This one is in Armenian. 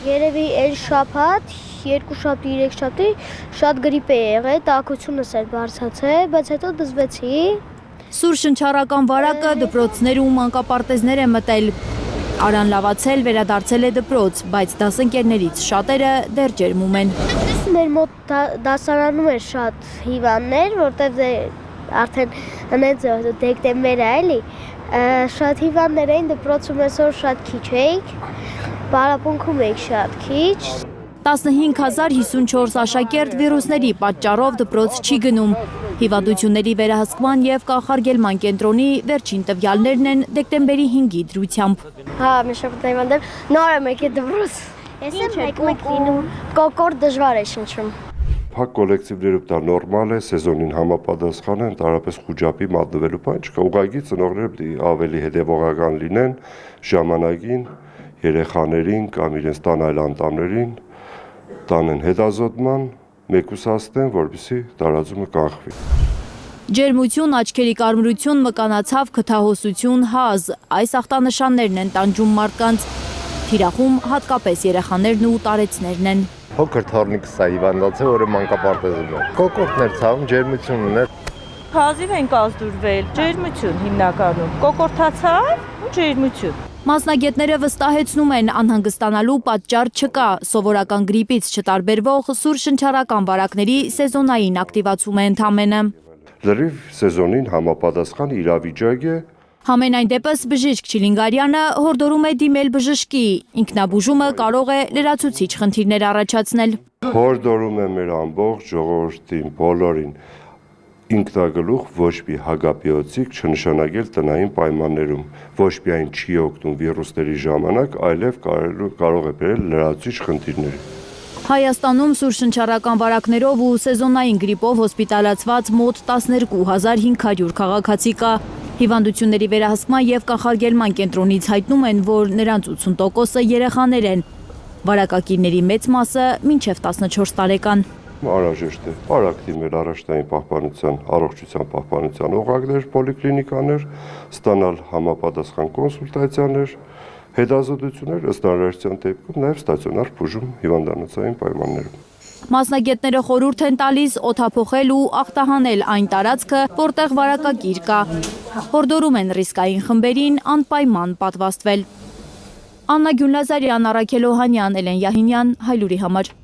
Երևի այն շաբաթ, 2 շաբթի, 3 շաբթի շատ գրիպ է եղել, տաքությունս էր բարձրացել, բայց հետո դզվեցի։ Սուր շնչառական վարակը դպրոցներ ու մանկապարտեզներ է մտել։ Արան լավացել, վերադարձել է դպրոց, բայց դասընկերներից շատերը դեռ ջերմում են։ Մեր մոտ դասարանում էր շատ հիվանդներ, որտեղ արդեն հենց դեկտեմբեր է էլի, շատ հիվանդներ էին, դպրոցում այսօր շատ քիչ էինք, պարապմունքում էինք շատ քիչ։ 15054 աշակերտ վիրուսների պատճառով դպրոց չի գնում։ Հիվանդությունների վերահսկման և կանխարգելման կենտրոնի վերջին տվյալներն են դեկտեմբերի 5-ի դրությամբ։ Հա, մի շաբաթ հիվանդ նոր եմ եկել դպրոց։ Ես եմ մեկ լինում, կոկորդ դժվար է շնչում։ Փակ կոլեկտիվներում դա նորմալ է, սեզոնին համապատասխան է, ընդհանրապես խուճապի մատնվելու բան չկա։ Ուղղակի ծնողները պետք է ավելի հետևողական լինեն ժամանակին երեխաներին կամ իրենց տան այլ անդամներին տանեն հետազոտման, մեկուսացնեն, որպեսզի տարածումը կանխվի։ Ջերմություն, աչքերի կարմրություն, մկանացավ, քթահոսություն, հազ, այս ախտանշաններն են տանջում մարդկանց։ Թիրախում հատկապես երեխաներն ու տարեցներն են։ Փոքր թորնիկս է հիվանդացել, որը մանկապարտեզում է։ Կոկորտներ ցավում, ջերմություն ուներ։ Հազիվ ենք ազդուրվել, ջերմություն հիմնականում, կոկորտացավ ու ջերմություն։ Մասնագետները վստահեցնում են, անհանգստանալու պատճառ չկա, սովորական գրիպից չտարբերվող սուր շնչառական վարակների սեզոնային ակտիվացում է ընդամենը։ Լրիվ սեզոնին համապատասխան իրավիճակ է։ Համենայն դեպս բժիշկ Չիլինգարյանը հորդորում է դիմել բժշկի, ինքնաբուժումը կարող է լրացուցիչ խնդիրներ առաջացնել։ Հորդորում է մեր ամբողջ ժողովրդին, բոլորին ինքնագլուխ ոչ մի հագապիոցիկ չնշանակել տնային պայմաններում, ոչ միայն չի օգնում վիրուսների ժամանակ, այլև կարող է բերել լրացուցիչ խնդիրների։ Հայաստանում սուր շնչառական վարակներով ու սեզոնային գրիպով հոսպիտալացված մոտ 12500 քաղաքացի կա։ Հիվանդությունների վերահսկման և կանխարգելման կենտրոնից հայտնում են, որ նրանց 80%-ը երեխաներ են, վարակակիրների մեծ մասը մինչև 14 տարեկան։ Անհրաժեշտ է արագ դիմել առաջնային պահպանության, առողջության պահպանության օղակներ, պոլիկլինիկաներ, ստանալ համապատասխան կոնսուլտացիաներ, հետազոտություններ, ըստ անհրաժեշտության դեպքում նաև ստացիոնար բուժում հիվանդանոցային պայմաններում։ Մասնագետները խորհուրդ են տալիս օդափոխել ու ախտահանել այն տարածքը, որտեղ վարակակիր կա։ Հորդորում են ռիսկային խմբերին անպայման պատվաստվել։ Աննա Գյուլնազարյան, Առաքել Օհանյան, Էլեն Յահինյան, Հայլուրի համար։